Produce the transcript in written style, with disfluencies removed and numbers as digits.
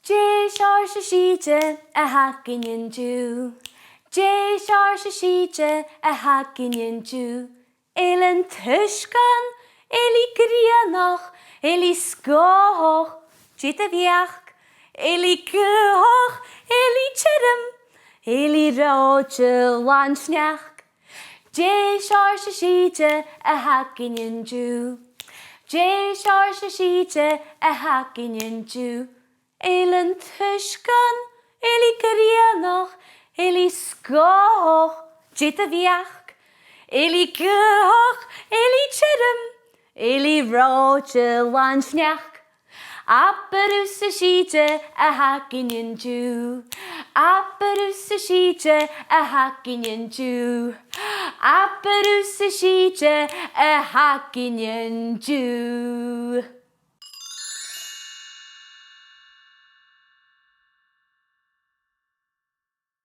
seòrsa Sìde a hacin an-diugh. Seòrsa Sìde a hacin an-diugh. An t-ùisg, grianach, sgòthach, bheachd, gaothach, tioram, reòta sneachd. Seòrsa Sìde a hacin an-diugh. Seòrsa Sìde a hacin an-diugh. An t-ùisg, grianach, sgòthach, bheachd, gaothach, tioram, reòta sneachd. Abair Sìde a hacin an-diugh. Abair Sìde a hacin an-diugh. Abair Sìde a hacin an-diugh.